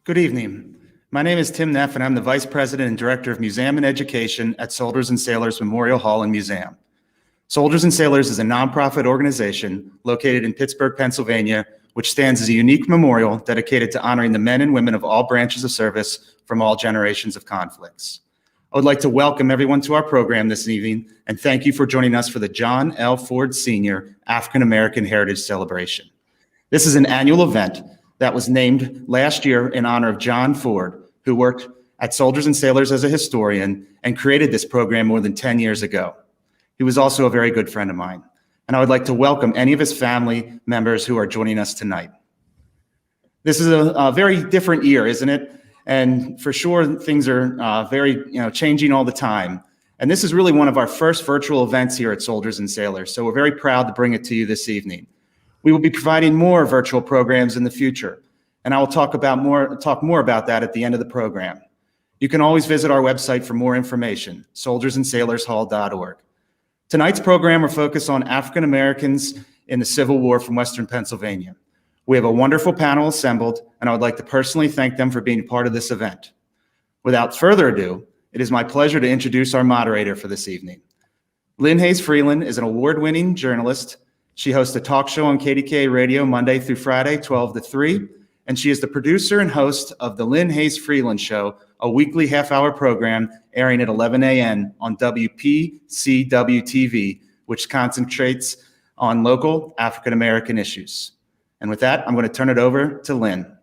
Good evening. My name is Tim Neff, and I'm the Vice President and Director of Museum and Education at Soldiers and Sailors Memorial Hall and Museum. Soldiers and Sailors is a nonprofit organization located in Pittsburgh, Pennsylvania, which stands as a unique memorial dedicated to honoring the men and women of all branches of service from all generations of conflicts. I would like to welcome everyone to our program this evening and thank you for joining us for the John L. Ford Sr. African American Heritage Celebration. This is an annual event that was named last year in honor of John Ford, who worked at Soldiers and Sailors as a historian and created this program more than 10 years ago. He was also a very good friend of mine, and I would like to welcome any of his family members who are joining us tonight. This is a very different year, isn't it? And for sure, things are very changing all the time. And this is really one of our first virtual events here at Soldiers and Sailors, so we're very proud to bring it to you this evening. We will be providing more virtual programs in the future, and I will talk more about that at the end of the program. You can always visit our website for more information, soldiersandsailorshall.org. Tonight's program will focus on African Americans in the Civil War from Western Pennsylvania. We have a wonderful panel assembled, and I would like to personally thank them for being part of this event. Without further ado, it is my pleasure to introduce our moderator for this evening. Lynn Hayes Freeland is an award-winning journalist. She hosts a talk show on KDKA Radio Monday through Friday, 12 to 3, and she is the producer and host of the Lynn Hayes Freeland Show, a weekly half-hour program airing at 11 a.m. on WPCW-TV, which concentrates on local African-American issues. And with that, I'm going to turn it over to Lynn.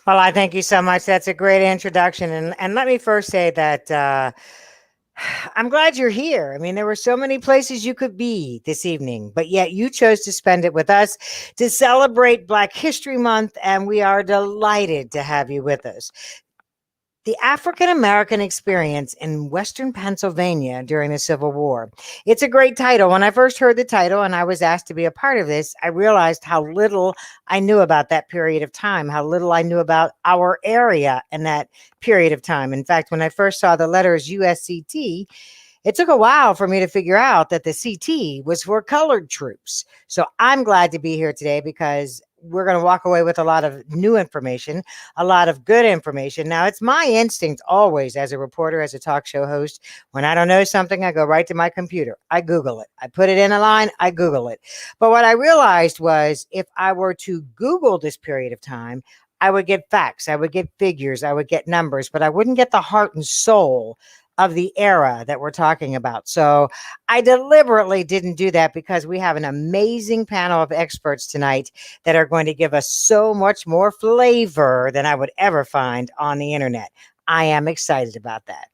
Well, I thank you so much. That's a great introduction. And let me first say that I'm glad you're here. I mean, there were so many places you could be this evening, but yet you chose to spend it with us to celebrate Black History Month, and we are delighted to have you with us. The African American experience in Western Pennsylvania during the Civil War. It's a great title. When I first heard the title and I was asked to be a part of this, I realized how little I knew about that period of time, how little I knew about our area in that period of time. In fact, when I first saw the letters USCT, it took a while for me to figure out that the CT was for colored troops. So I'm glad to be here today because we're going to walk away with a lot of new information, a lot of good information. Now, it's my instinct always as a reporter, as a talk show host, when I don't know something, I go right to my computer. I Google it. I put it in a line. I Google it. But what I realized was if I were to Google this period of time, I would get facts. I would get figures. I would get numbers, but I wouldn't get the heart and soul of the era that we're talking about. So I deliberately didn't do that because we have an amazing panel of experts tonight that are going to give us so much more flavor than I would ever find on the internet. I am excited about that.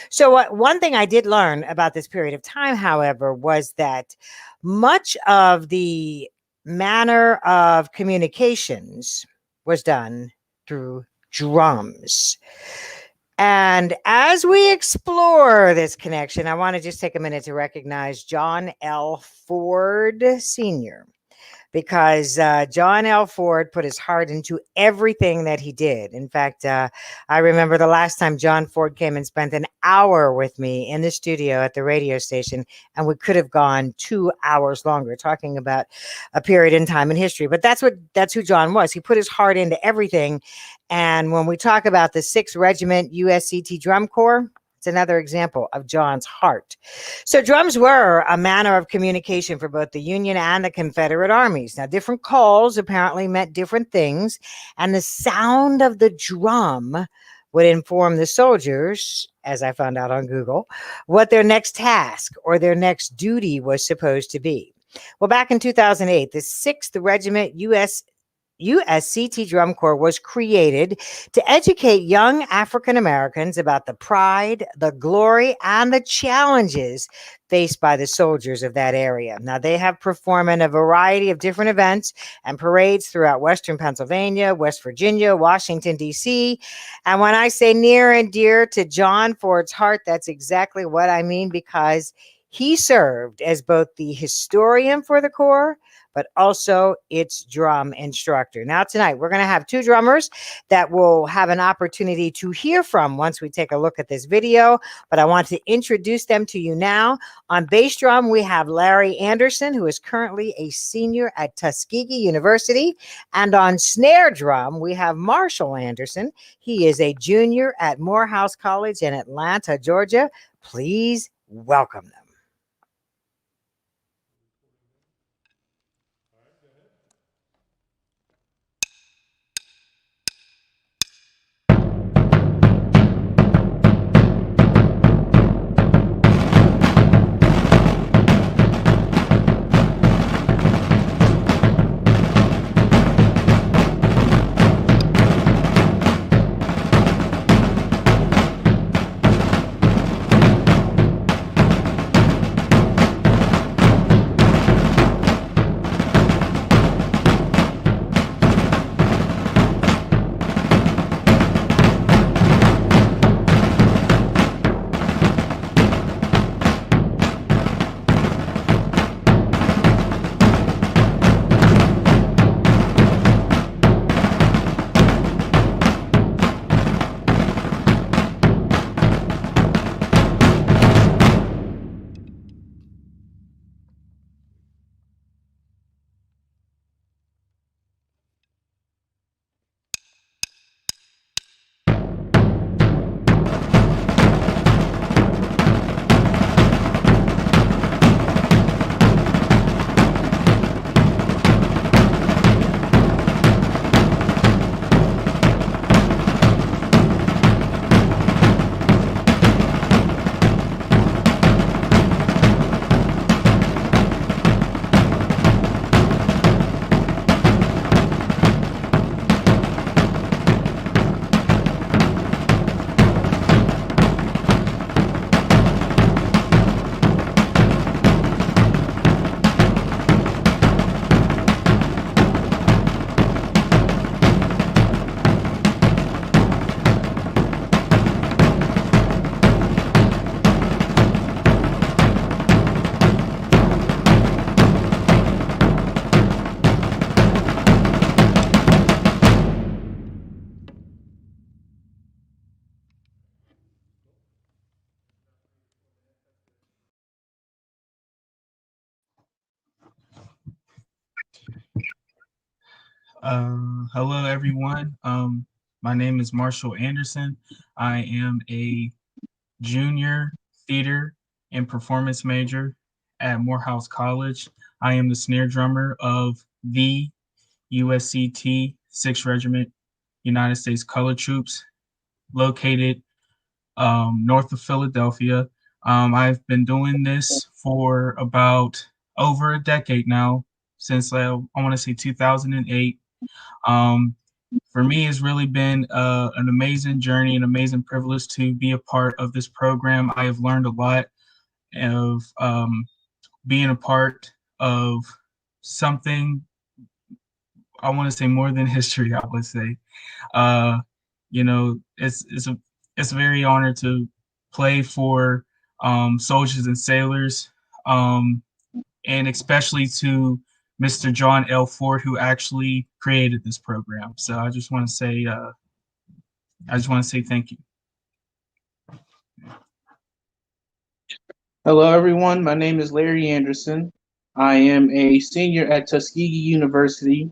So one thing I did learn about this period of time, however, was that much of the manner of communications was done through drums. And as we explore this connection, I want to just take a minute to recognize John L. Ford Sr., because John L. Ford put his heart into everything that he did. In fact, I remember the last time John Ford came and spent an hour with me in the studio at the radio station, and we could have gone 2 hours longer talking about a period in time in history. But that's who John was. He put his heart into everything. And when we talk about the 6th Regiment USCT Drum Corps, it's another example of John's heart. So drums were a manner of communication for both the Union and the Confederate armies. Now, different calls apparently meant different things, and the sound of the drum would inform the soldiers, as I found out on Google, what their next task or their next duty was supposed to be. Well, back in 2008, the 6th Regiment USCT Drum Corps was created to educate young African Americans about the pride, the glory, and the challenges faced by the soldiers of that area. Now, they have performed in a variety of different events and parades throughout Western Pennsylvania, West Virginia, Washington, D.C. And when I say near and dear to John Ford's heart, that's exactly what I mean, because he served as both the historian for the Corps, but also its drum instructor. Now, tonight, we're going to have two drummers that we'll have an opportunity to hear from once we take a look at this video, but I want to introduce them to you now. On bass drum, we have Larry Anderson, who is currently a senior at Tuskegee University. And on snare drum, we have Marshall Anderson. He is a junior at Morehouse College in Atlanta, Georgia. Please welcome them. Hello, everyone. My name is Marshall Anderson. I am a junior theater and performance major at Morehouse College. I am the snare drummer of the USCT 6th Regiment United States Color Troops, located north of Philadelphia. I've been doing this for about over a decade now, since I want to say 2008. For me, it's really been an amazing journey, an amazing privilege to be a part of this program. I have learned a lot of being a part of something, I want to say more than history, I would say. You know, it's a very honor to play for soldiers and sailors, and especially to Mr. John L. Ford, who actually created this program. So I just want to say thank you. Hello, everyone. My name is Larry Anderson. I am a senior at Tuskegee University,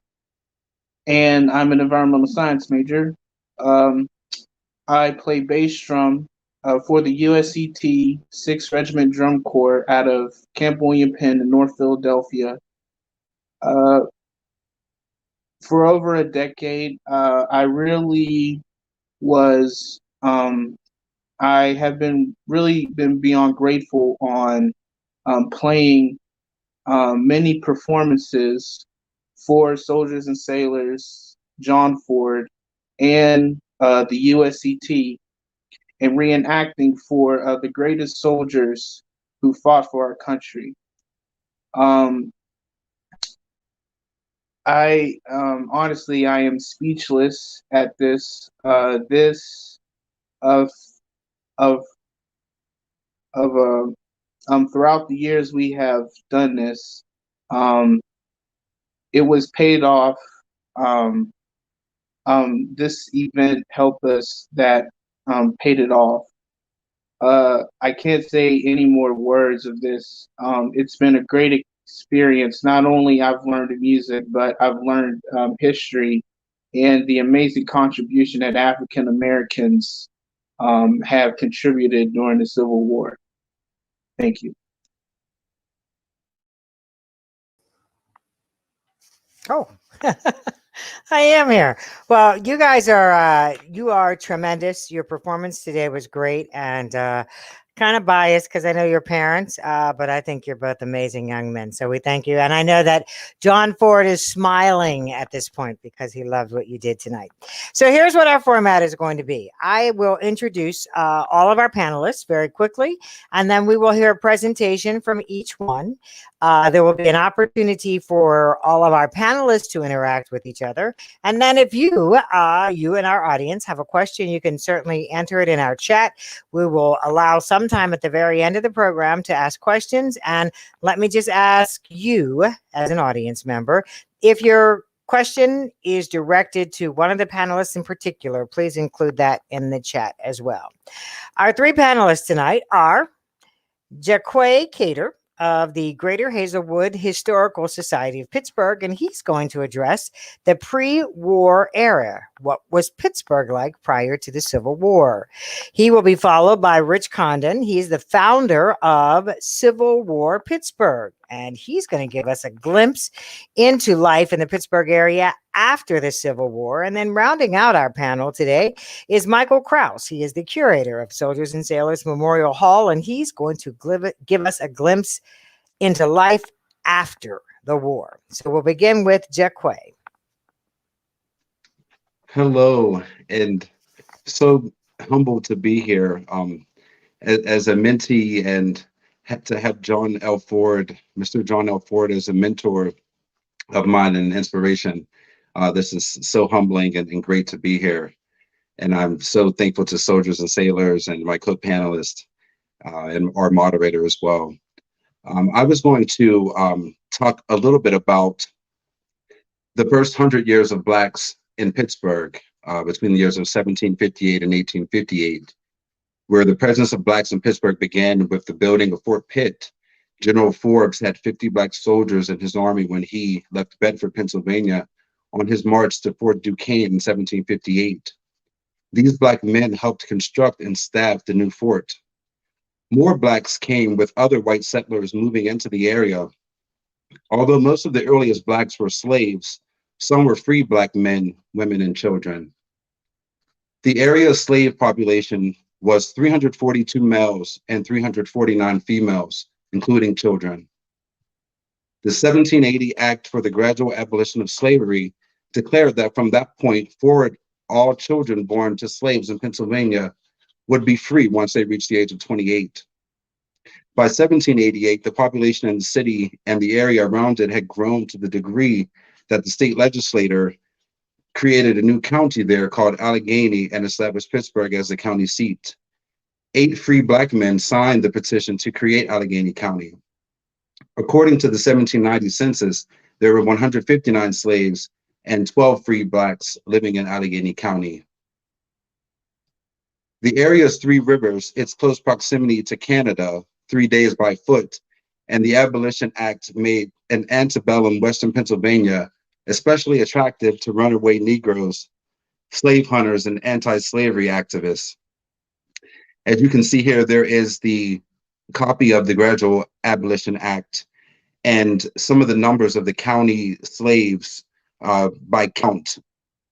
and I'm an environmental science major. I play bass drum for the USCT 6th Regiment Drum Corps out of Camp William Penn in North Philadelphia. For over a decade, I really was. I have been beyond grateful on playing many performances for Soldiers and Sailors, John Ford, and the USCT, and reenacting for the greatest soldiers who fought for our country. Honestly, I am speechless at this. This of of of Throughout the years we have done this. it was paid off. Um, this event helped us that paid it off. I can't say any more words of this. It's been a great experience. Not only I've learned music, but I've learned history and the amazing contribution that African Americans have contributed during the Civil War. Thank you. Oh, I am here. Well, you guys are you are tremendous. Your performance today was great, and kind of biased because I know your parents, but I think you're both amazing young men. So we thank you, and I know that John Ford is smiling at this point because he loved what you did tonight. So here's what our format is going to be. I will introduce all of our panelists very quickly, and then we will hear a presentation from each one. There will be an opportunity for all of our panelists to interact with each other. And then if you and our audience have a question, you can certainly enter it in our chat. We will allow some time at the very end of the program to ask questions. And let me just ask you as an audience member, if your question is directed to one of the panelists in particular, please include that in the chat as well. Our three panelists tonight are Jaquay Cater of the Greater Hazelwood Historical Society of Pittsburgh, and he's going to address the pre-war era. What was Pittsburgh like prior to the Civil War? He will be followed by Rich Condon. He's the founder of Civil War Pittsburgh, and he's going to give us a glimpse into life in the Pittsburgh area after the Civil War. And then rounding out our panel today is Michael Kraus. He is the curator of Soldiers and Sailors Memorial Hall, and he's going to give us a glimpse into life after the war. So we'll begin with Jaquay. Hello, and so humbled to be here as a mentee and to have John L. Ford, Mr. John L. Ford, as a mentor of mine and inspiration. This is so humbling and great to be here. And I'm so thankful to Soldiers and Sailors and my co-panelist and our moderator as well. I was going to talk a little bit about the first 100 years of Blacks in Pittsburgh between the years of 1758 and 1858, where the presence of Blacks in Pittsburgh began with the building of Fort Pitt. General Forbes had 50 Black soldiers in his army when he left Bedford, Pennsylvania, on his march to Fort Duquesne in 1758. These Black men helped construct and staff the new fort. More Blacks came with other white settlers moving into the area. Although most of the earliest Blacks were slaves, some were free Black men, women, and children. The area's slave population was 342 males and 349 females, including children. The 1780 Act for the Gradual Abolition of Slavery declared that from that point forward, all children born to slaves in Pennsylvania would be free once they reached the age of 28. By 1788, the population in the city and the area around it had grown to the degree that the state legislature created a new county there called Allegheny and established Pittsburgh as the county seat. 8 free Black men signed the petition to create Allegheny County. According to the 1790 census, there were 159 slaves and 12 free Blacks living in Allegheny County. The area's 3 rivers, its close proximity to Canada, 3 days by foot, and the Abolition Act made an antebellum Western Pennsylvania especially attractive to runaway Negroes, slave hunters, and anti-slavery activists. As you can see here, there is the copy of the Gradual Abolition Act and some of the numbers of the county slaves by count,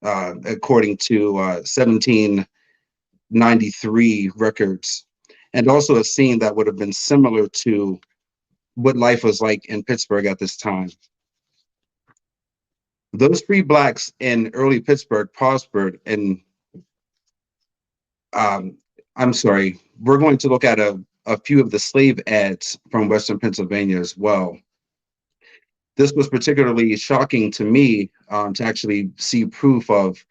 according to 1793 records, and also a scene that would have been similar to what life was like in Pittsburgh at this time. Those free Blacks in early Pittsburgh prospered, and I'm sorry, we're going to look at a few of the slave ads from Western Pennsylvania as well. This was particularly shocking to me to actually see proof of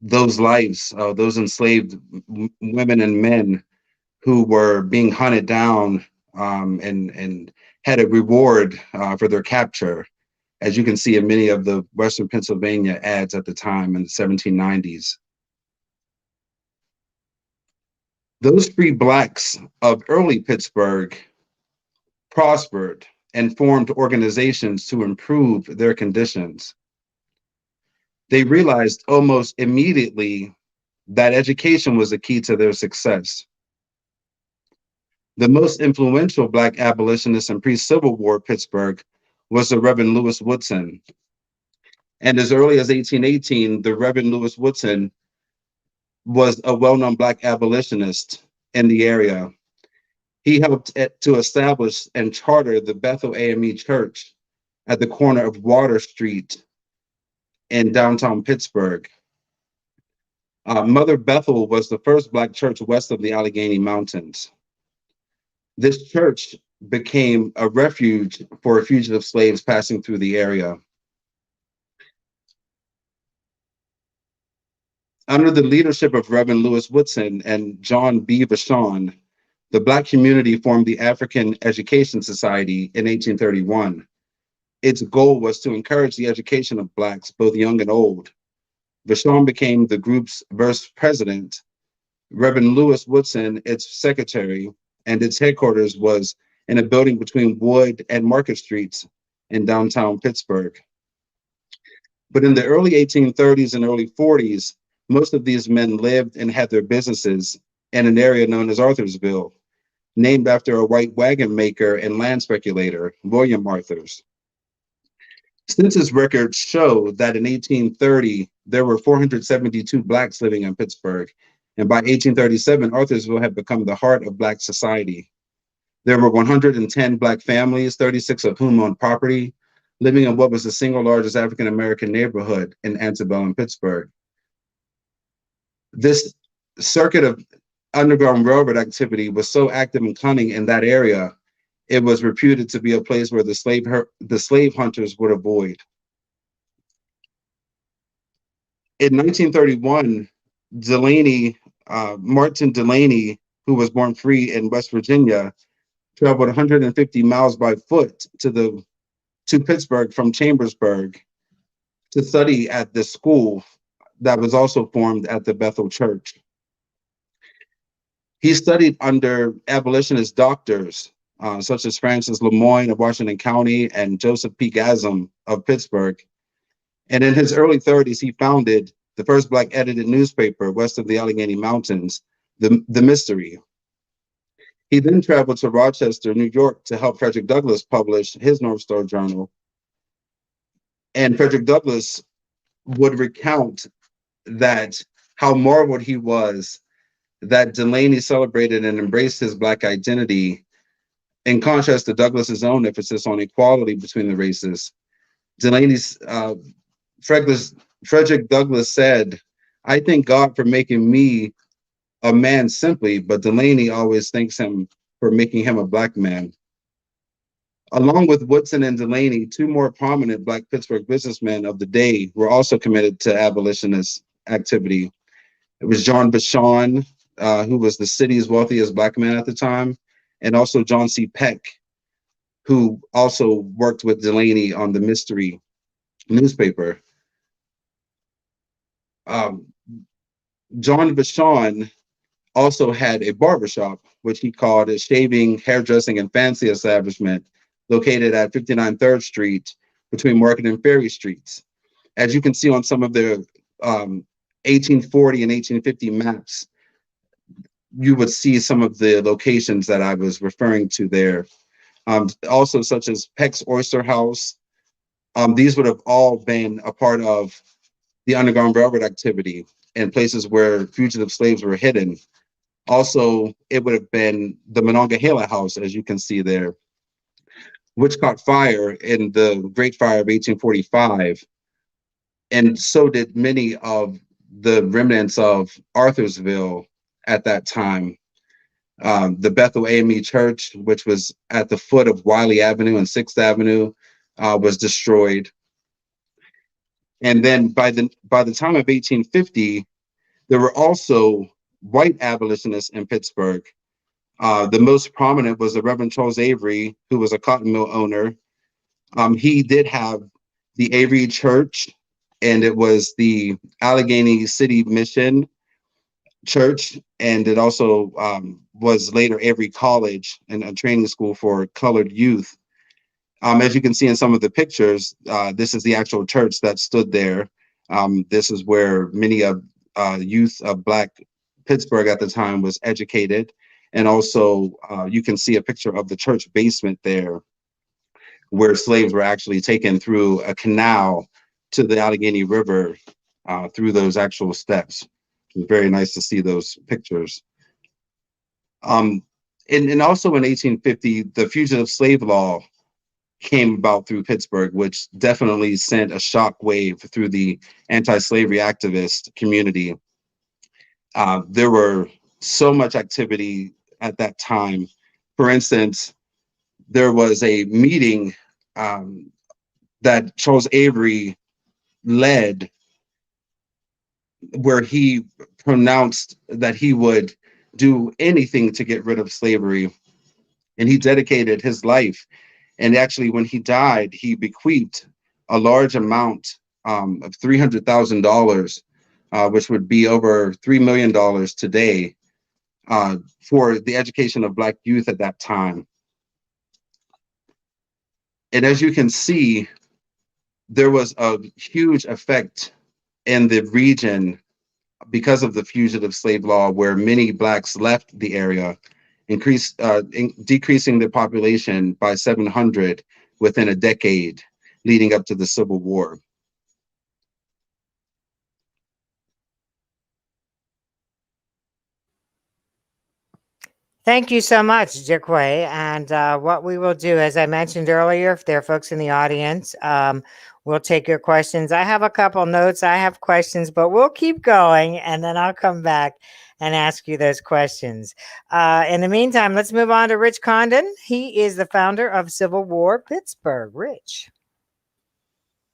those lives, those enslaved women and men who were being hunted down and had a reward for their capture. as you can see in many of the Western Pennsylvania ads at the time in the 1790s. Those free Blacks of early Pittsburgh prospered and formed organizations to improve their conditions. They realized almost immediately that education was the key to their success. The most influential Black abolitionist in pre-Civil War Pittsburgh was the Reverend Lewis Woodson. And as early as 1818, the Reverend Lewis Woodson was a well-known Black abolitionist in the area. He helped to establish and charter the Bethel AME Church at the corner of Water Street in downtown Pittsburgh. Mother Bethel was the first Black church west of the Allegheny Mountains. This church became a refuge for fugitive slaves passing through the area. Under the leadership of Reverend Lewis Woodson and John B. Vachon, the Black community formed the African Education Society in 1831. Its goal was to encourage the education of Blacks, both young and old. Vachon became the group's vice president, Reverend Lewis Woodson its secretary, and its headquarters was in a building between Wood and Market Streets in downtown Pittsburgh. But in the early 1830s and early 40s, most of these men lived and had their businesses in an area known as Arthursville, named after a white wagon maker and land speculator, William Arthurs. Census records show that in 1830, there were 472 Blacks living in Pittsburgh, and by 1837, Arthursville had become the heart of Black society. There were 110 Black families, 36 of whom owned property, living in what was the single largest African-American neighborhood in antebellum Pittsburgh. This circuit of Underground Railroad activity was so active and cunning in that area, it was reputed to be a place where the slave hunters would avoid. In 1931, Martin Delaney, who was born free in West Virginia, traveled 150 miles by foot to Pittsburgh from Chambersburg to study at this school that was also formed at the Bethel Church. He studied under abolitionist doctors such as Francis Lemoyne of Washington County and Joseph P. Gasm of Pittsburgh. And in his early 30s, he founded the first Black edited newspaper west of the Allegheny Mountains, the Mystery. He then traveled to Rochester, New York to help Frederick Douglass publish his North Star Journal. And Frederick Douglass would recount that how marveled he was that Delaney celebrated and embraced his Black identity, in contrast to Douglass's own emphasis on equality between the races. Frederick Douglass said, "I thank God for making me a man simply, but Delaney always thanks him for making him a Black man." Along with Woodson and Delaney, two more prominent Black Pittsburgh businessmen of the day were also committed to abolitionist activity. It was John Vachon, who was the city's wealthiest Black man at the time, and also John C. Peck, who also worked with Delaney on the Mystery newspaper. John Vachon also had a barbershop, which he called a shaving, hairdressing, and fancy establishment located at 59 3rd Street between Market and Ferry Streets. As you can see on some of the 1840 and 1850 maps, you would see some of the locations that I was referring to there. Also such as Peck's Oyster House. These would have all been a part of the Underground Railroad activity and places where fugitive slaves were hidden. Also, it would have been the Monongahela House, as you can see there, which caught fire in the Great Fire of 1845. And so did many of the remnants of Arthursville at that time. The Bethel AME Church, which was at the foot of Wiley Avenue and 6th Avenue, was destroyed. And then by the time of 1850, there were also white abolitionists in Pittsburgh. The most prominent was the Reverend Charles Avery, who was a cotton mill owner. He did have the Avery Church, and it was the Allegheny City Mission Church, and it also was later Avery College and a training school for colored youth. As you can see in some of the pictures, this is the actual church that stood there. This is where many of youth of Black Pittsburgh at the time was educated. And also you can see a picture of the church basement there, where slaves were actually taken through a canal to the Allegheny River through those actual steps. It was very nice to see those pictures. And also in 1850, the fugitive slave law came about through Pittsburgh, which definitely sent a shock wave through the anti-slavery activist community. There were so much activity at that time. For instance, there was a meeting that Charles Avery led, where he pronounced that he would do anything to get rid of slavery, and he dedicated his life. And actually, when he died, he bequeathed a large amount of $300,000, which would be over $3 million today, for the education of Black youth at that time. And as you can see, there was a huge effect in the region because of the fugitive slave law, where many Blacks left the area, decreasing the population by 700 within a decade leading up to the Civil War. Thank you so much, Jaquay. And what we will do, as I mentioned earlier, if there are folks in the audience, we'll take your questions. I have a couple notes. I have questions, but we'll keep going, and then I'll come back and ask you those questions. In the meantime, let's move on to Rich Condon. He is the founder of Civil War Pittsburgh. Rich.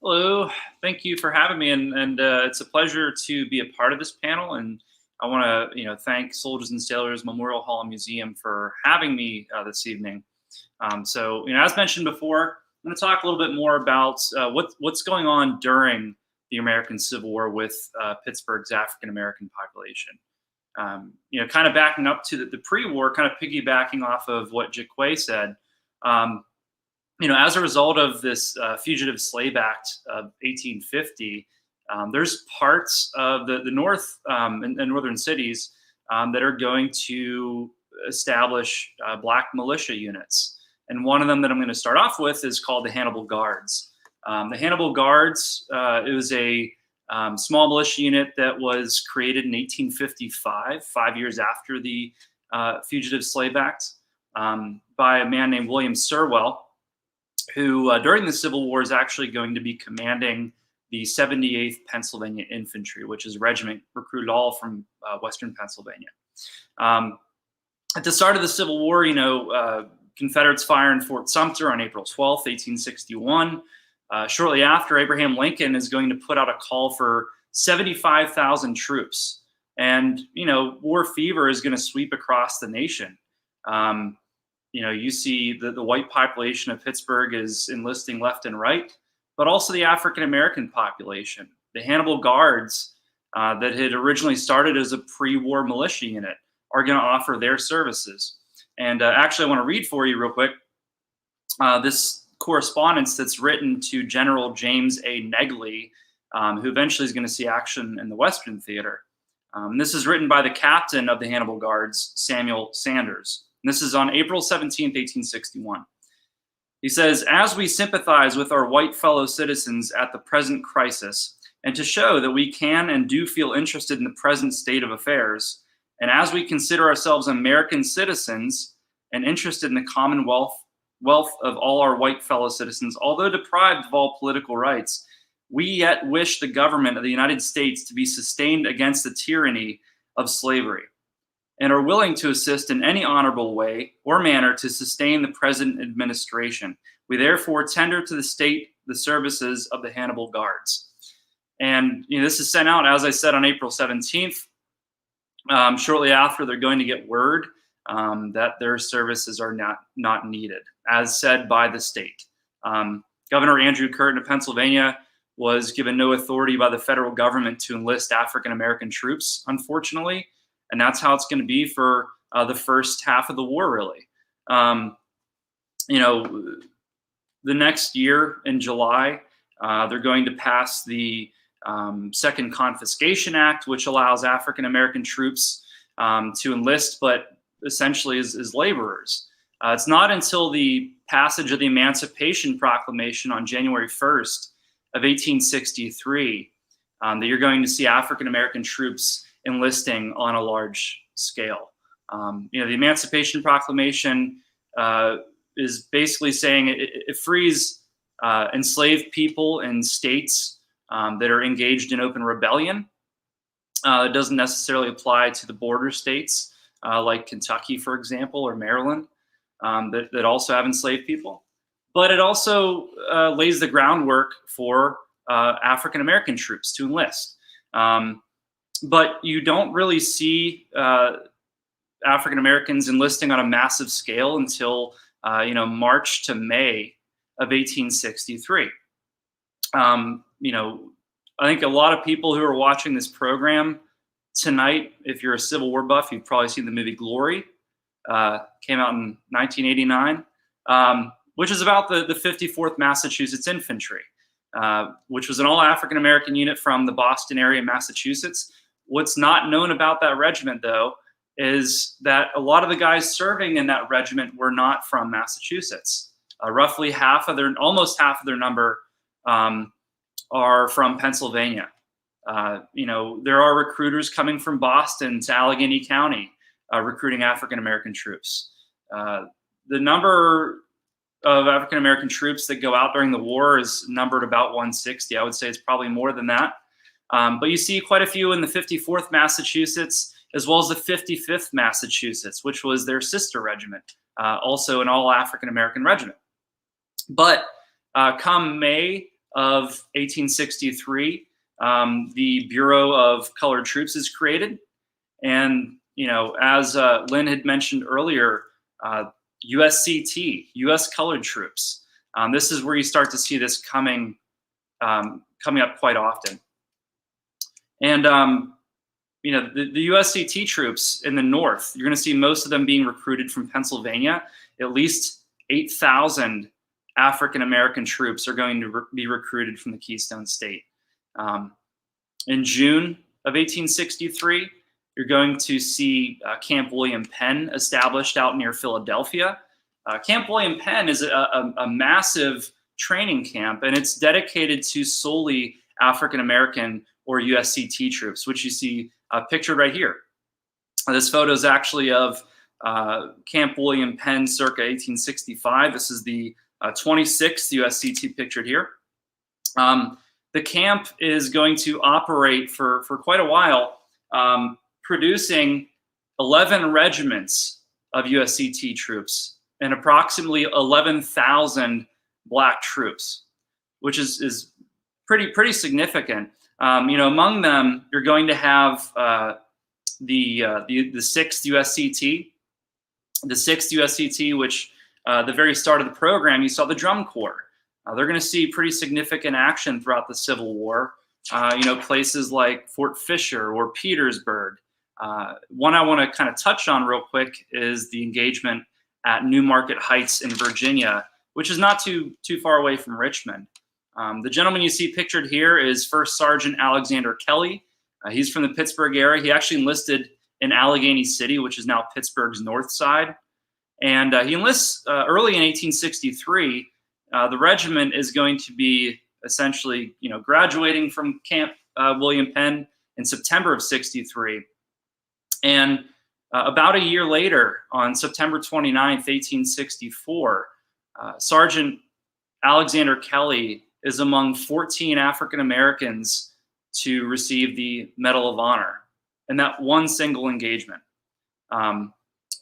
Hello, thank you for having me, and it's a pleasure to be a part of this panel. And I want to, thank Soldiers and Sailors Memorial Hall and Museum for having me this evening. So, as mentioned before, I'm going to talk a little bit more about what's going on during the American Civil War with Pittsburgh's African American population. Kind of backing up to the pre-war, kind of piggybacking off of what Jaquay said. As a result of this Fugitive Slave Act of 1850. There's parts of the North and northern cities that are going to establish Black militia units. And one of them that I'm going to start off with is called the Hannibal Guards. The Hannibal Guards, it was a small militia unit that was created in 1855, 5 years after the Fugitive Slave Act, by a man named William Sirwell, who during the Civil War is actually going to be commanding the 78th Pennsylvania Infantry, which is a regiment recruited all from Western Pennsylvania. At the start of the Civil War, Confederates fire in Fort Sumter on April 12th, 1861. Shortly after, Abraham Lincoln is going to put out a call for 75,000 troops. And, war fever is going to sweep across the nation. You see the white population of Pittsburgh is enlisting left and right, but also the African-American population. The Hannibal Guards that had originally started as a pre-war militia unit are going to offer their services. And actually, I want to read for you real quick this correspondence that's written to General James A. Negley, who eventually is going to see action in the Western Theater. This is written by the captain of the Hannibal Guards, Samuel Sanders. And this is on April 17th, 1861. He says, "As we sympathize with our white fellow citizens at the present crisis, and to show that we can and do feel interested in the present state of affairs, and as we consider ourselves American citizens and interested in the commonwealth of all our white fellow citizens, although deprived of all political rights, we yet wish the government of the United States to be sustained against the tyranny of slavery, and are willing to assist in any honorable way or manner to sustain the present administration. We therefore tender to the state the services of the Hannibal Guards." And this is sent out, as I said, on April 17th. Shortly after, they're going to get word that their services are not needed, as said by the state. Governor Andrew Curtin of Pennsylvania was given no authority by the federal government to enlist African-American troops, unfortunately. And that's how it's going to be for the first half of the war, really. You know, the next year in July, they're going to pass the Second Confiscation Act, which allows African-American troops to enlist, but essentially as laborers. It's not until the passage of the Emancipation Proclamation on January 1st of 1863 that you're going to see African-American troops enlisting on a large scale. You know, the Emancipation Proclamation is basically saying it frees enslaved people in states that are engaged in open rebellion. It doesn't necessarily apply to the border states like Kentucky, for example, or Maryland, that also have enslaved people. But it also lays the groundwork for African-American troops to enlist. But you don't really see African-Americans enlisting on a massive scale until you know, March to May of 1863. You know, I think a lot of people who are watching this program tonight, if you're a Civil War buff, you've probably seen the movie Glory. Came out in 1989, which is about the 54th Massachusetts Infantry, which was an all African-American unit from the Boston area, Massachusetts. What's not known about that regiment, though, is that a lot of the guys serving in that regiment were not from Massachusetts. Roughly almost half of their number are from Pennsylvania. You know, there are recruiters coming from Boston to Allegheny County recruiting African-American troops. The number of African-American troops that go out during the war is numbered about 160. I would say it's probably more than that. But you see quite a few in the 54th Massachusetts, as well as the 55th Massachusetts, which was their sister regiment, also an all African-American regiment. But come May of 1863, the Bureau of Colored Troops is created. And, you know, as Lynn had mentioned earlier, USCT, U.S. Colored Troops. This is where you start to see this coming up quite often. And, you know, the USCT troops in the North, you're going to see most of them being recruited from Pennsylvania. At least 8,000 African-American troops are going to be recruited from the Keystone State. In June of 1863, you're going to see Camp William Penn established out near Philadelphia. Camp William Penn is a massive training camp, and it's dedicated to solely African-American or USCT troops, which you see pictured right here. This photo is actually of Camp William Penn circa 1865. This is the 26th USCT pictured here. The camp is going to operate for quite a while, producing 11 regiments of USCT troops and approximately 11,000 black troops, which is pretty significant. You know, among them, you're going to have the 6th USCT, the 6th USCT, which the very start of the program, you saw the Drum Corps. They're going to see pretty significant action throughout the Civil War. You know, places like Fort Fisher or Petersburg. One I want to kind of touch on real quick is the engagement at Newmarket Heights in Virginia, which is not too far away from Richmond. The gentleman you see pictured here is First Sergeant Alexander Kelly. He's from the Pittsburgh area. He actually enlisted in Allegheny City, which is now Pittsburgh's north side. And he enlists early in 1863. The regiment is going to be essentially, you know, graduating from Camp William Penn in September of 63. And about a year later, on September 29th, 1864, Sergeant Alexander Kelly is among 14 African Americans to receive the Medal of Honor in that one single engagement.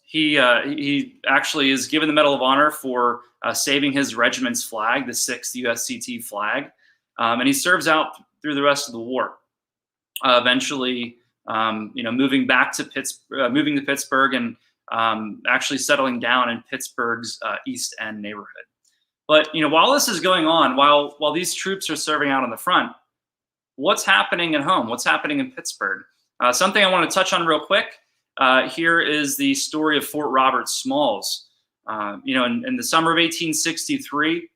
He actually is given the Medal of Honor for saving his regiment's flag, the 6th USCT flag, and he serves out through the rest of the war. Eventually, you know, moving to Pittsburgh and actually settling down in Pittsburgh's East End neighborhood. But while this is going on, while these troops are serving out on the front, what's happening at home? What's happening in Pittsburgh? Something I want to touch on real quick. Here is the story of Fort Robert Smalls. In the summer of 1863,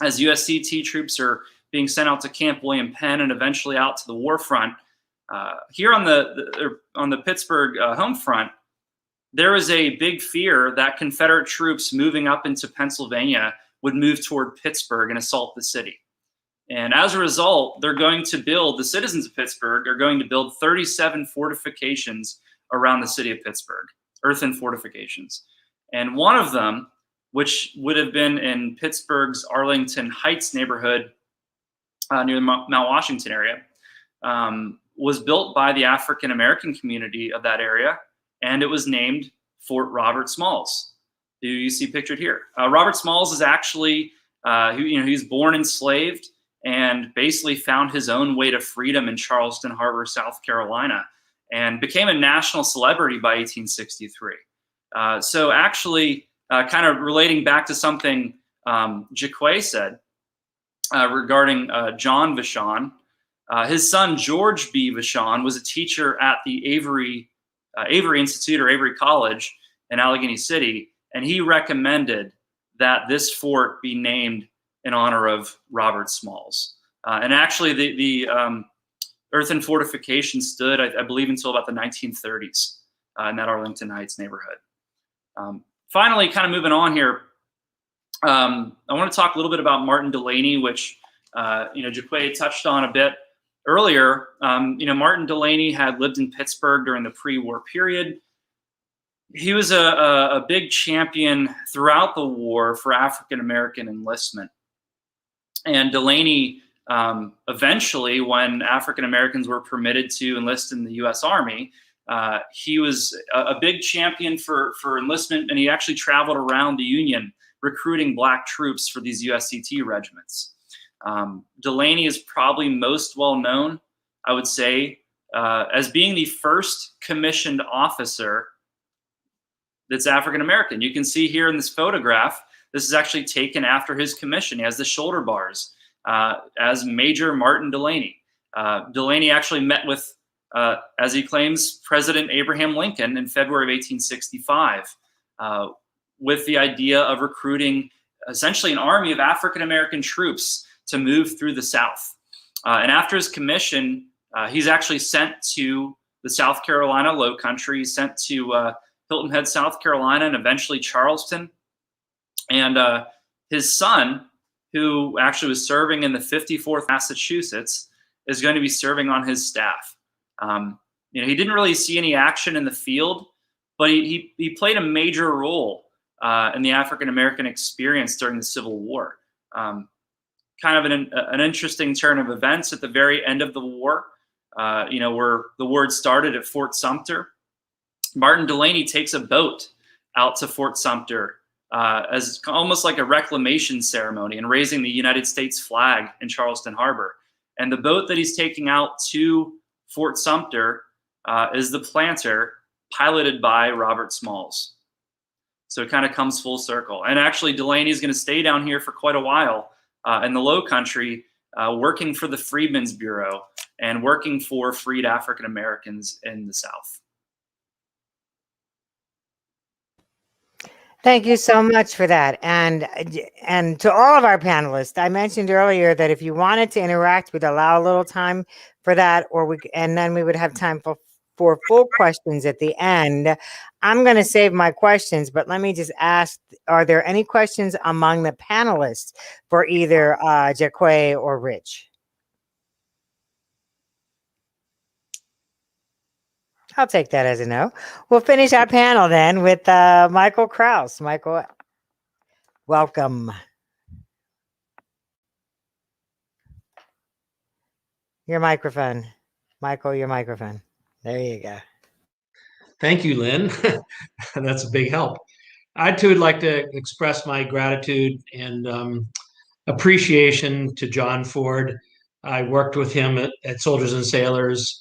as USCT troops are being sent out to Camp William Penn and eventually out to the war front, here on the Pittsburgh home front, there was a big fear that Confederate troops moving up into Pennsylvania would move toward Pittsburgh and assault the city. And as a result, the citizens of Pittsburgh are going to build 37 fortifications around the city of Pittsburgh, earthen fortifications. And one of them, which would have been in Pittsburgh's Arlington Heights neighborhood near the Mount Washington area, was built by the African-American community of that area, and it was named Fort Robert Smalls, who you see pictured here. Robert Smalls is actually, he was born enslaved and basically found his own way to freedom in Charleston Harbor, South Carolina, and became a national celebrity by 1863. So actually, kind of relating back to something Jaquay said regarding John Vachon, his son George B. Vachon was a teacher at the Avery Institute or Avery College in Allegheny City, and he recommended that this fort be named in honor of Robert Smalls. And actually, the earthen fortification stood, I believe, until about the 1930s in that Arlington Heights neighborhood. Finally, kind of moving on here, I want to talk a little bit about Martin Delaney, which Jaquay touched on a bit earlier. Martin Delaney had lived in Pittsburgh during the pre-war period. He was a big champion throughout the war for African-American enlistment. And Delaney, eventually, when African-Americans were permitted to enlist in the U.S. Army, he was a big champion for enlistment, and he actually traveled around the Union recruiting Black troops for these USCT regiments. Delaney is probably most well known, I would say, as being the first commissioned officer that's African-American. You can see here in this photograph, this is actually taken after his commission. He has the shoulder bars as Major Martin Delaney. Delaney actually met with, as he claims, President Abraham Lincoln in February of 1865 with the idea of recruiting essentially an army of African-American troops to move through the South. And after his commission, he's actually sent to the South Carolina Low Country. He's sent to Hilton Head, South Carolina, and eventually Charleston. And his son, who actually was serving in the 54th Massachusetts, is going to be serving on his staff. He didn't really see any action in the field, but he played a major role in the African-American experience during the Civil War. Kind of an interesting turn of events at the very end of the war, where the war started at Fort Sumter. Martin Delaney takes a boat out to Fort Sumter as almost like a reclamation ceremony and raising the United States flag in Charleston Harbor. And the boat that he's taking out to Fort Sumter is the Planter, piloted by Robert Smalls. So it kind of comes full circle. And actually, Delaney is going to stay down here for quite a while in the Low Country, working for the Freedmen's Bureau and working for freed African Americans in the South. Thank you so much for that. And to all of our panelists, I mentioned earlier that if you wanted to interact, we'd allow a little time for that, and then we would have time for full questions at the end. I'm going to save my questions, but let me just ask, are there any questions among the panelists for either Jaquay or Rich? I'll take that as a no. We'll finish our panel then with Michael Kraus. Michael, welcome. Your microphone. Michael, your microphone. There you go. Thank you, Lynn. That's a big help. I too would like to express my gratitude and appreciation to John Ford. I worked with him at Soldiers and Sailors.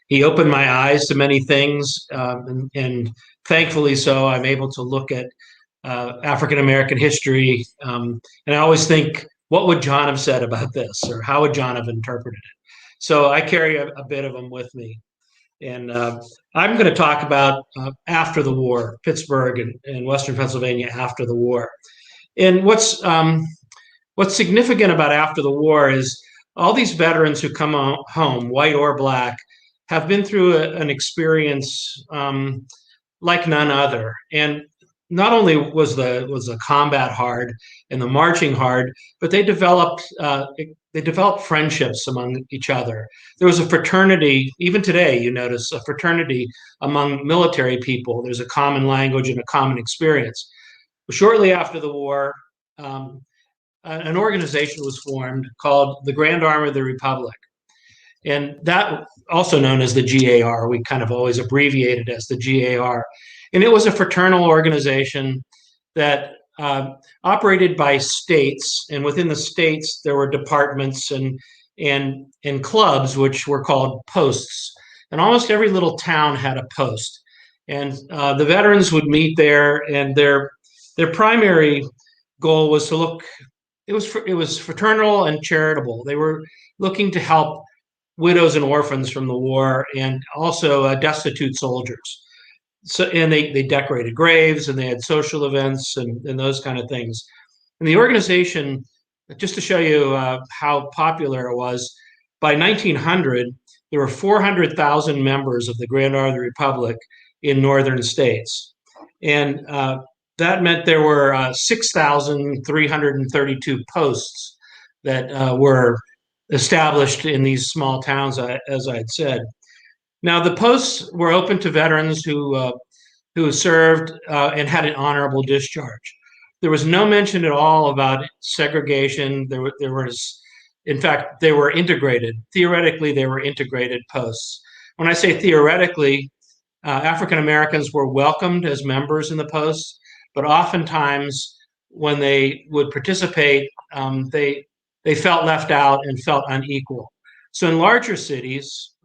He opened my eyes to many things, and thankfully so, I'm able to look at African American history. And I always think, what would John have said about this, or how would John have interpreted it? So I carry a bit of them with me. And I'm going to talk about after the war, Pittsburgh and Western Pennsylvania after the war. And what's significant about after the war is all these veterans who come home, white or black, have been through an experience like none other. And not only was the combat hard and the marching hard, but they developed friendships among each other. There was a fraternity. Even today, you notice a fraternity among military people. There's a common language and a common experience. Shortly after the war, an organization was formed called the Grand Army of the Republic. And that, also known as the GAR, we kind of always abbreviate it as the GAR. And it was a fraternal organization that operated by states, and within the states there were departments and clubs, which were called posts. And almost every little town had a post. And the veterans would meet there, and their primary goal was to look. It was fraternal and charitable. They were looking to help widows and orphans from the war, and also destitute soldiers. So, and they decorated graves, and they had social events and those kind of things. And the organization, just to show you how popular it was, by 1900, there were 400,000 members of the Grand Army of the Republic in northern states. And that meant there were 6,332 posts that were established in these small towns, as I had said. Now, the posts were open to veterans who served and had an honorable discharge. There was no mention at all about segregation. There was, in fact, they were integrated. Theoretically, they were integrated posts. When I say theoretically, African Americans were welcomed as members in the posts, but oftentimes when they would participate, they felt left out and felt unequal. So in larger cities,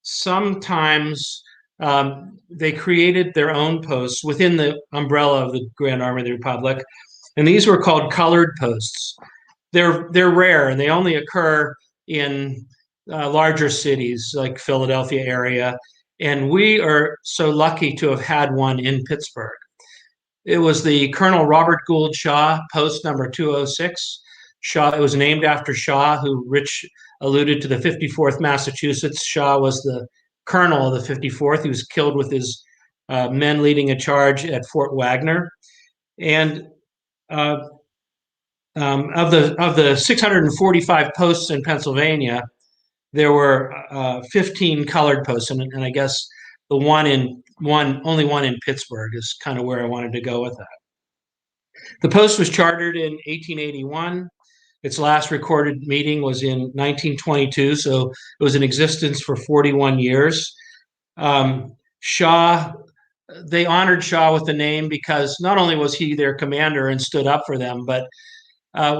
sometimes they created their own posts within the umbrella of the Grand Army of the Republic, and these were called colored posts. They're rare, and they only occur in larger cities like Philadelphia area, and we are so lucky to have had one in Pittsburgh. It was the Colonel Robert Gould Shaw, post number 206. Shaw, it was named after Shaw, who Rich alluded to, the 54th Massachusetts. Shaw was the colonel of the 54th. He was killed with his men leading a charge at Fort Wagner. And of the 645 posts in Pennsylvania, there were 15 colored posts, and I guess the only one in Pittsburgh is kind of where I wanted to go with that. The post was chartered in 1881. Its last recorded meeting was in 1922, so it was in existence for 41 years. Shaw, they honored Shaw with the name because not only was he their commander and stood up for them, but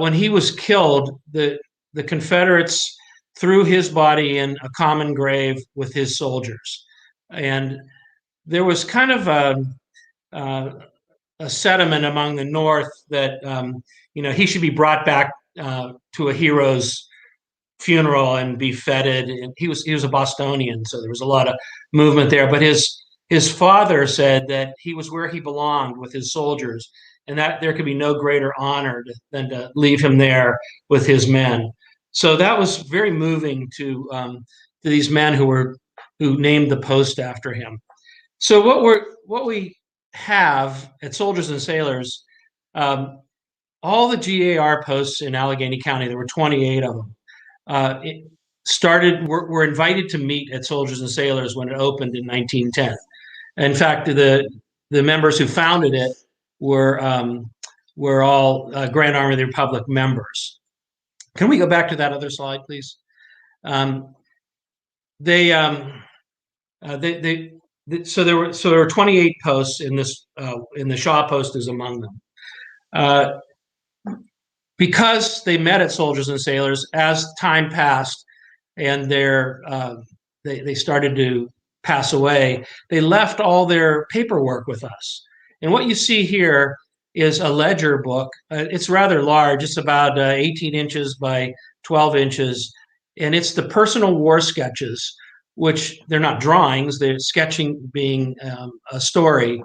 when he was killed, the Confederates threw his body in a common grave with his soldiers. And there was kind of a sentiment among the North that he should be brought back to a hero's funeral and be feted. And he was a Bostonian, so there was a lot of movement there. But his father said that he was where he belonged with his soldiers, and that there could be no greater honor than to leave him there with his men. So that was very moving to these men who named the post after him. So what we have at Soldiers and Sailors, all the GAR posts in Allegheny County, there were 28 of them, were invited to meet at Soldiers and Sailors when it opened in 1910. In fact, the members who founded it were all Grand Army of the Republic members. Can we go back to that other slide, please? So there were 28 posts in this. In the Shaw post is among them. Because they met at Soldiers and Sailors, as time passed and they started to pass away, they left all their paperwork with us. And what you see here is a ledger book. It's rather large. It's about 18 inches by 12 inches. And it's the personal war sketches, which they're not drawings, they're sketching being a story.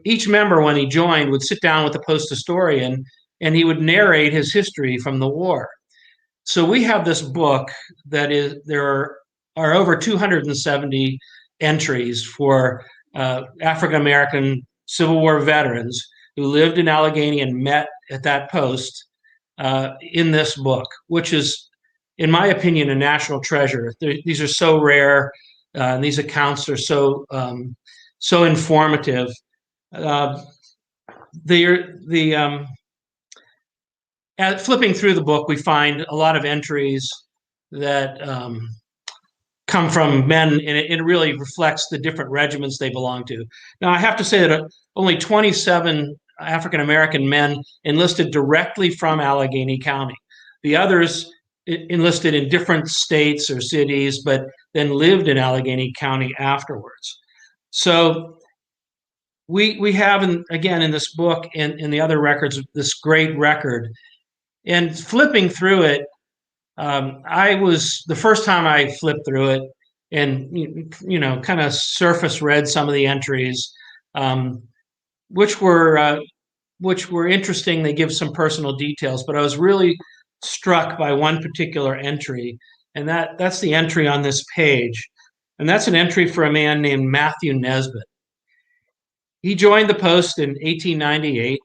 Each member, when he joined, would sit down with the post historian and he would narrate his history from the war. So we have this book that is, there are over 270 entries for African-American Civil War veterans who lived in Allegheny and met at that post in this book, which is, in my opinion, a national treasure. These are so rare, and these accounts are so so informative. Flipping through the book, we find a lot of entries that come from men, and it really reflects the different regiments they belong to. Now, I have to say that only 27 African-American men enlisted directly from Allegheny County. The others enlisted in different states or cities, but then lived in Allegheny County afterwards. So we have, again, in this book and in the other records, this great record. And flipping through it, the first time I flipped through it and, kind of surface read some of the entries, which were interesting. They give some personal details, but I was really struck by one particular entry, and that's the entry on this page. And that's an entry for a man named Matthew Nesbitt. He joined the post in 1898.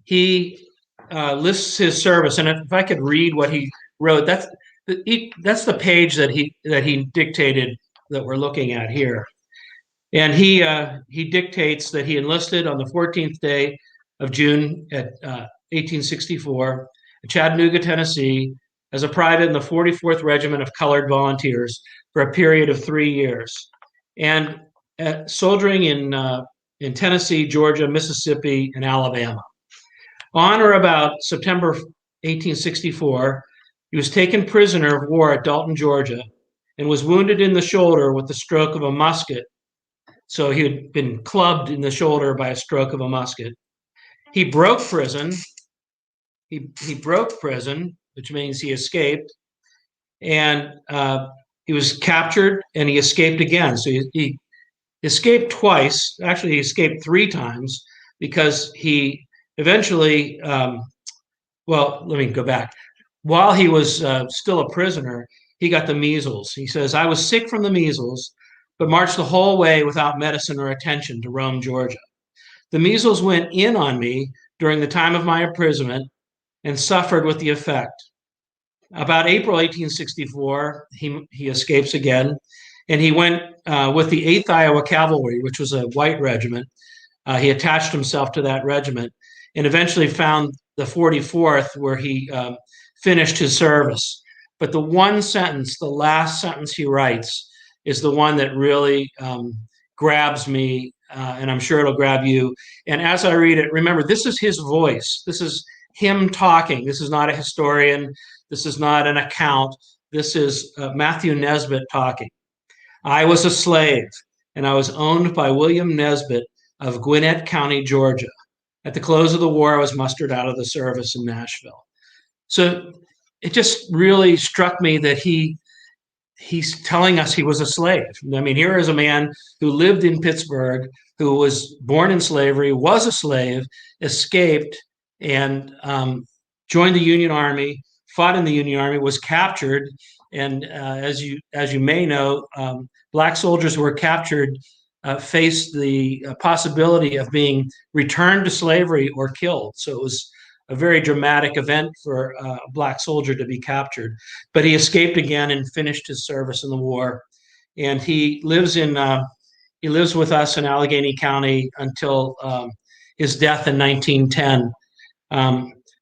He lists his service, and if I could read what he wrote, that's the page that he dictated that we're looking at here. And he dictates that he enlisted on the 14th day of June at 1864 in Chattanooga, Tennessee, as a private in the 44th Regiment of Colored Volunteers for a period of 3 years, and soldiering in Tennessee, Georgia, Mississippi, and Alabama. On or about September 1864, he was taken prisoner of war at Dalton, Georgia, and was wounded in the shoulder with the stroke of a musket. So he had been clubbed in the shoulder by a stroke of a musket. He broke prison. He broke prison, which means he escaped, and he was captured and he escaped again. So he escaped twice. Actually, he escaped 3 times because he eventually, well, let me go back. While he was still a prisoner, he got the measles. He says, "I was sick from the measles, but marched the whole way without medicine or attention to Rome, Georgia. The measles went in on me during the time of my imprisonment and suffered with the effect. About April 1864, he escapes again, and he went with the 8th Iowa Cavalry, which was a white regiment. He attached himself to that regiment and eventually found the 44th, where he finished his service. But the one sentence, the last sentence he writes, is the one that really grabs me, and I'm sure it'll grab you. And as I read it, remember, this is his voice. This is him talking. This is not a historian. This is not an account. This is Matthew Nesbitt talking. "I was a slave, and I was owned by William Nesbitt of Gwinnett County, Georgia. At the close of the war, I was mustered out of the service in Nashville." So it just really struck me that he's telling us he was a slave. I mean, here is a man who lived in Pittsburgh, who was born in slavery, was a slave, escaped, and joined the Union Army, fought in the Union Army, was captured. And as you may know, Black soldiers who were captured faced the possibility of being returned to slavery or killed. So it was a very dramatic event for a Black soldier to be captured. But he escaped again and finished his service in the war. And he lives with us in Allegheny County until his death in 1910.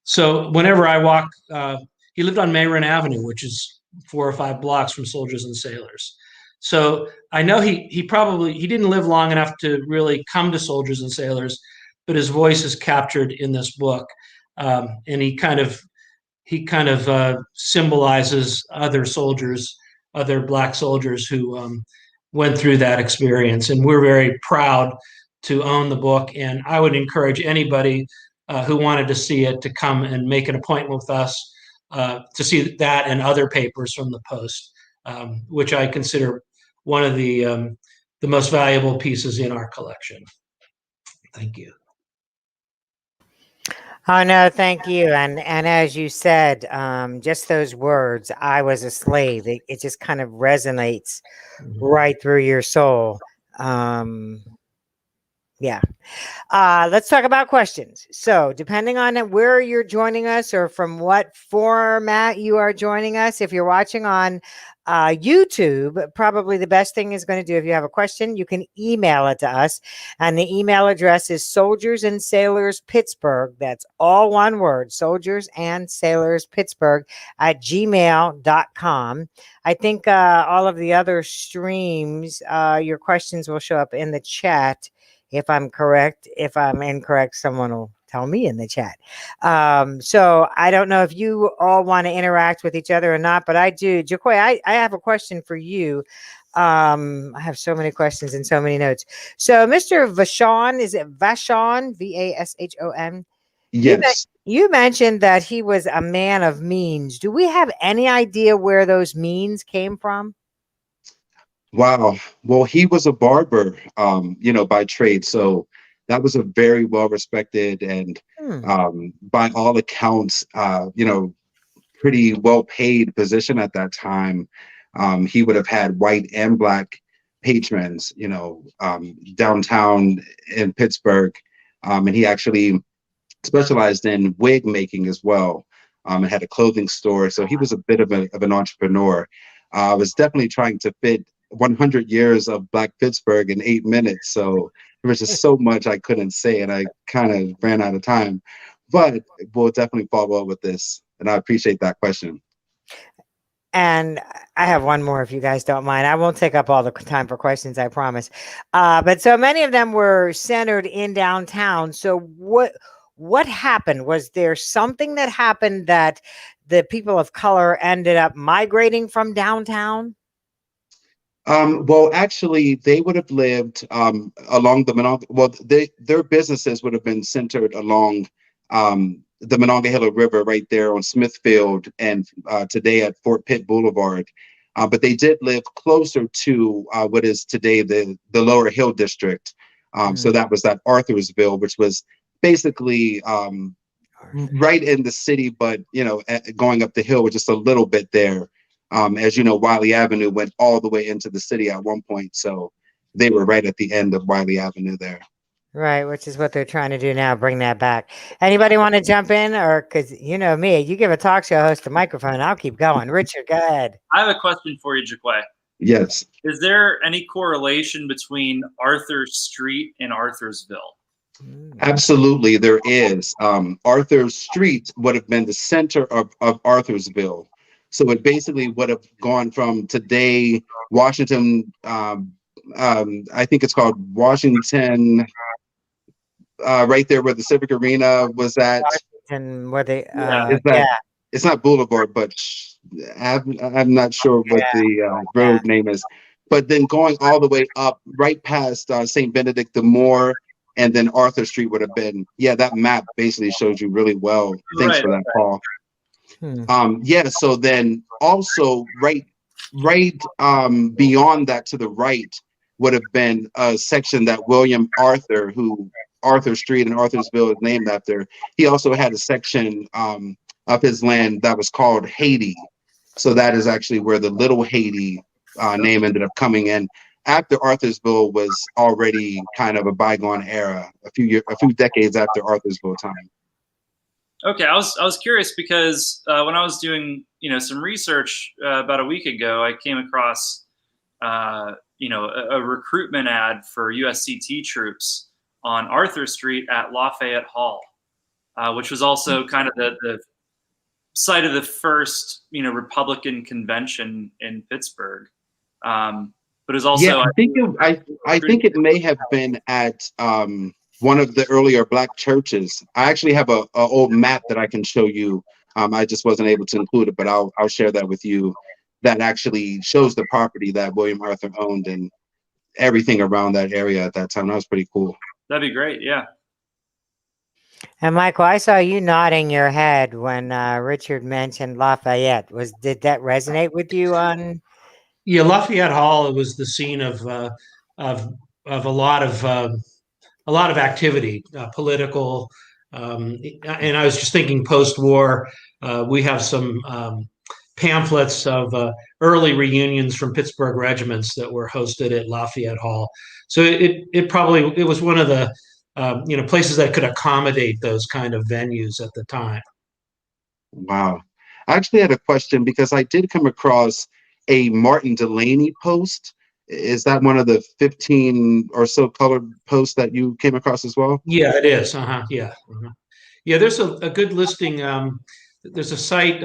So whenever I walk, he lived on Mayron Avenue, which is 4 or 5 blocks from Soldiers and Sailors. So I know he didn't live long enough to really come to Soldiers and Sailors, but his voice is captured in this book, and he kind of symbolizes other soldiers, other Black soldiers who went through that experience. And we're very proud to own the book. And I would encourage anybody who wanted to see it to come and make an appointment with us to see that and other papers from the Post, which I consider one of the most valuable pieces in our collection. Thank you. Oh no, thank you. And as you said, just those words, "I was a slave," it just kind of resonates right through your soul. Yeah. Let's talk about questions. So, depending on where you're joining us or from what format you are joining us, if you're watching on YouTube, probably the best thing is going to do, if you have a question, you can email it to us. And the email address is Soldiers and Sailors Pittsburgh. That's all one word, Soldiers and Sailors Pittsburgh @gmail.com. I think all of the other streams, your questions will show up in the chat. If I'm correct. If I'm incorrect, someone will tell me in the chat. So I don't know if you all want to interact with each other or not, but I do. Jaquay, I have a question for you. I have so many questions and so many notes. So Mr. Vashon, is it Vashon, Vashon? Yes. You mentioned that he was a man of means. Do we have any idea where those means came from? Wow. Well, he was a barber, by trade. So that was a very well respected and, by all accounts, pretty well paid position at that time. He would have had white and black patrons, downtown in Pittsburgh. And he actually specialized in wig making as well, and had a clothing store. So he was a bit of an entrepreneur. I was definitely trying to fit 100 years of Black Pittsburgh in 8 minutes. So there was just so much I couldn't say, and I kind of ran out of time. But we'll definitely follow up with this, and I appreciate that question. And I have one more, if you guys don't mind. I won't take up all the time for questions, I promise. But so many of them were centered in downtown. So what happened? Was there something that happened that the people of color ended up migrating from downtown? Well, actually, they would have lived along the Monongahela. Well, their businesses would have been centered along the Monongahela River, right there on Smithfield, and today at Fort Pitt Boulevard. But they did live closer to what is today the Lower Hill District. So that was that Arthursville, which was basically right in the city, but going up the hill with just a little bit there. As you know, Wiley Avenue went all the way into the city at one point, so they were right at the end of Wiley Avenue there. Right, which is what they're trying to do now, bring that back. Anybody want to jump in? Or, because you know me, you give a talk show host a microphone, I'll keep going. Richard, go ahead. I have a question for you, Jaquay. Yes. Is there any correlation between Arthur Street and Arthursville? Absolutely, there is. Arthur Street would have been the center of Arthursville. So it basically would have gone from today, Washington, I think it's called Washington, right there where the Civic Arena was at. Washington, where they, It's not Boulevard, but I'm not sure what the road name is. But then going all the way up, right past St. Benedict the Moor, and then Arthur Street would have been, that map basically shows you really well. Thanks for that, Paul. So then also right beyond that to the right would have been a section that William Arthur, who Arthur Street and Arthursville is named after. He also had a section of his land that was called Haiti. So that is actually where the Little Haiti name ended up coming in after Arthursville was already kind of a bygone era, a few decades after Arthursville time. Okay, I was curious because when I was doing some research about a week ago, I came across a recruitment ad for USCT troops on Arthur Street at Lafayette Hall, which was also kind of the site of the first Republican convention in Pittsburgh. But it was also I think it may have been at one of the earlier Black churches. I actually have a old map that I can show you. I just wasn't able to include it, but I'll share that with you. That actually shows the property that William Arthur owned, and everything around that area at that time. That was pretty cool. That'd be great. Yeah. And Michael, I saw you nodding your head when Richard mentioned Lafayette. Did that resonate with you on? Yeah, Lafayette Hall, it was the scene of of a lot of activity, political. And I was just thinking post-war, we have some pamphlets of early reunions from Pittsburgh regiments that were hosted at Lafayette Hall. So it was one of the places that could accommodate those kind of venues at the time. Wow. I actually had a question because I did come across a Martin Delaney post. Is that one of the 15 or so colored posts that you came across as well? Yeah, it is. Yeah. Yeah, there's a good listing. There's a site,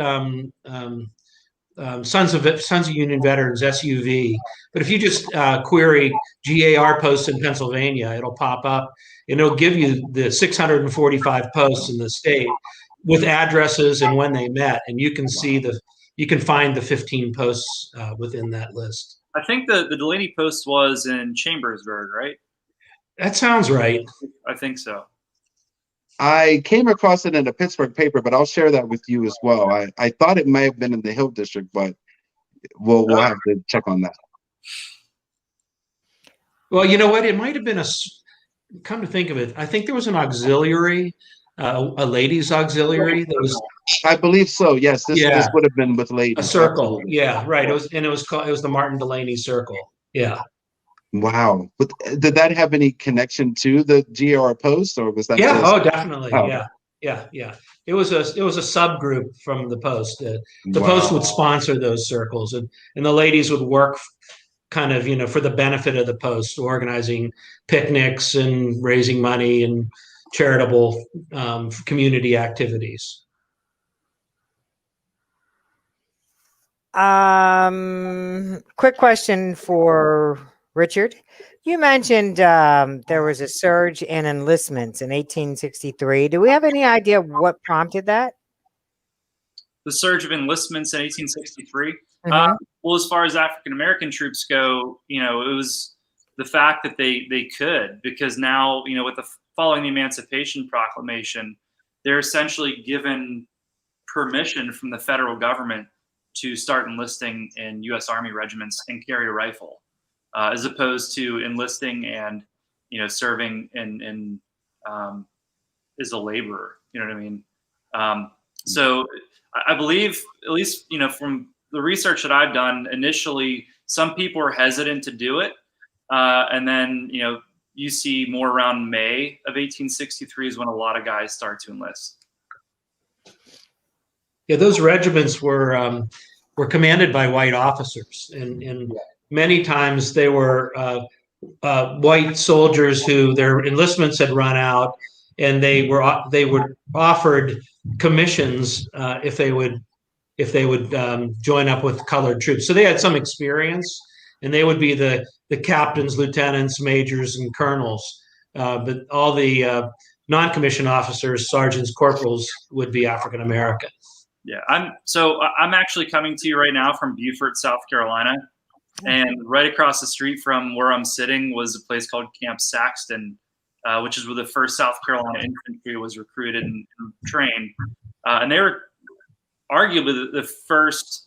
Sons of Union Veterans, SUV. But if you just query GAR posts in Pennsylvania, it'll pop up and it'll give you the 645 posts in the state with addresses and when they met, and you can see you can find the 15 posts within that list. I think the Delaney post was in Chambersburg, right? That sounds right. I think so. I came across it in a Pittsburgh paper, but I'll share that with you as well. I thought it may have been in the Hill District, but we'll have to check on that. Well, you know what? It might have been come to think of it, I think there was an auxiliary, a ladies' auxiliary that was. I believe so. Yes, this would have been with ladies. A circle. Yeah, right. It was the Martin Delaney Circle. Yeah. Wow. But did that have any connection to the GR post, or was that? Yeah. Oh, definitely. Oh. Yeah. It was a subgroup from the post. The post would sponsor those circles, and the ladies would work kind of, for the benefit of the post, organizing picnics and raising money and charitable community activities. Quick question for Richard. You mentioned there was a surge in enlistments in 1863. Do we have any idea what prompted that? The surge of enlistments in 1863. Mm-hmm. Well, as far as African American troops go, it was the fact that they could, because now, with following the Emancipation Proclamation, they're essentially given permission from the federal government to start enlisting in U.S. Army regiments and carry a rifle, as opposed to enlisting and serving in as a laborer. You know what I mean? So I believe, at least from the research that I've done, initially some people were hesitant to do it, and then you see more around May of 1863 is when a lot of guys start to enlist. Yeah, those regiments were commanded by white officers, and many times they were white soldiers who their enlistments had run out, and they were offered commissions if they would join up with colored troops. So they had some experience, and they would be the captains, lieutenants, majors, and colonels. But all the non-commissioned officers, sergeants, corporals would be African American. Yeah, I'm actually coming to you right now from Beaufort, South Carolina, and right across the street from where I'm sitting was a place called Camp Saxton, which is where the 1st South Carolina Infantry was recruited and trained, and they were arguably the first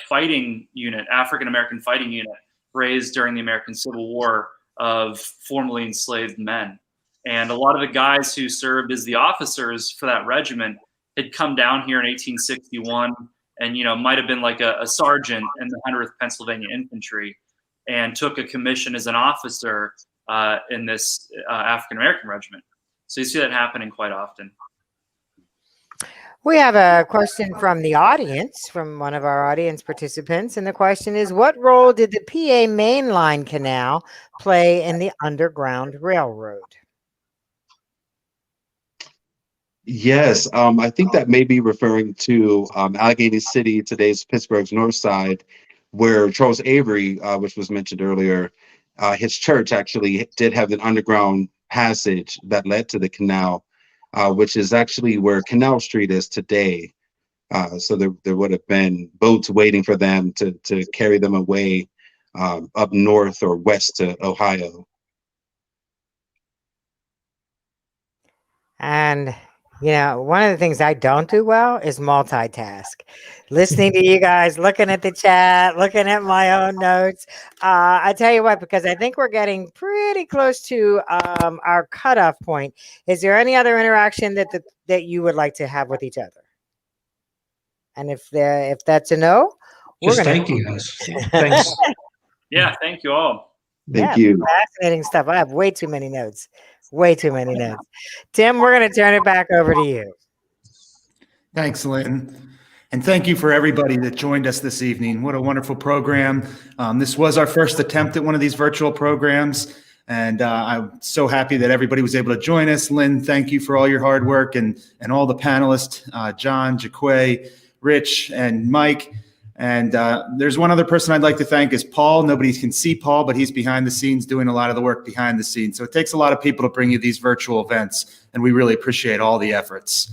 fighting unit, African American fighting unit, raised during the American Civil War of formerly enslaved men. And a lot of the guys who served as the officers for that regiment had come down here in 1861 and, might have been like a sergeant in the 100th Pennsylvania Infantry and took a commission as an officer in this African-American regiment. So you see that happening quite often. We have a question from the audience, from one of our audience participants. And the question is, what role did the PA Mainline Canal play in the Underground Railroad? Yes, I think that may be referring to Allegheny City, today's Pittsburgh's north side, where Charles Avery, which was mentioned earlier, his church actually did have an underground passage that led to the canal, which is actually where Canal Street is today. So there would have been boats waiting for them to carry them away up north or west to Ohio. And, you know, one of the things I don't do well is multitask. Listening to you guys, looking at the chat, looking at my own notes. I tell you what, because I think we're getting pretty close to our cutoff point. Is there any other interaction that you would like to have with each other? And if that's a no, we're Just gonna thank you guys. Thanks. Yeah, thank you all. Thank you. Fascinating stuff. I have way too many notes. Way too many notes. Tim, we're going to turn it back over to you. Thanks, Lynn. And thank you for everybody that joined us this evening. What a wonderful program. This was our first attempt at one of these virtual programs. And I'm so happy that everybody was able to join us. Lynn, thank you for all your hard work, and all the panelists, John, Jaquay, Rich, and Mike. And there's one other person I'd like to thank is Paul. Nobody can see Paul, but he's behind the scenes doing a lot of the work behind the scenes. So it takes a lot of people to bring you these virtual events, and we really appreciate all the efforts.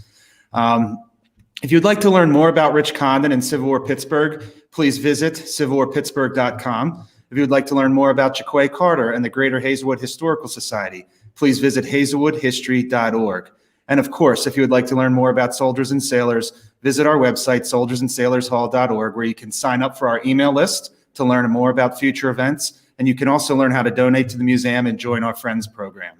If you'd like to learn more about Rich Condon and Civil War Pittsburgh, please visit civilwarpittsburgh.com. If you would like to learn more about Jaquay Carter and the Greater Hazelwood Historical Society, please visit hazelwoodhistory.org. And of course, if you would like to learn more about Soldiers and Sailors, visit our website, soldiersandsailorshall.org, where you can sign up for our email list to learn more about future events. And you can also learn how to donate to the museum and join our Friends program.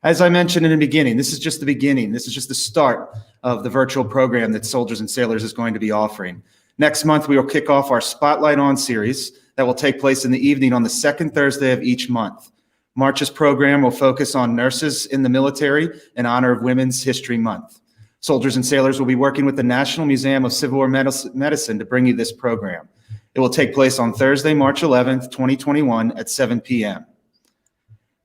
As I mentioned in the beginning, this is just the beginning. This is just the start of the virtual program that Soldiers and Sailors is going to be offering. Next month, we will kick off our Spotlight On series that will take place in the evening on the second Thursday of each month. March's program will focus on nurses in the military in honor of Women's History Month. Soldiers and Sailors will be working with the National Museum of Civil War Medicine to bring you this program. It will take place on Thursday, March 11th, 2021 at 7 p.m.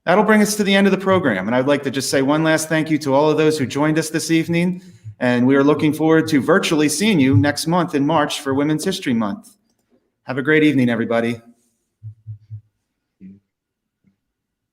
That'll bring us to the end of the program, and I'd like to just say one last thank you to all of those who joined us this evening, and we are looking forward to virtually seeing you next month in March for Women's History Month. Have a great evening, everybody.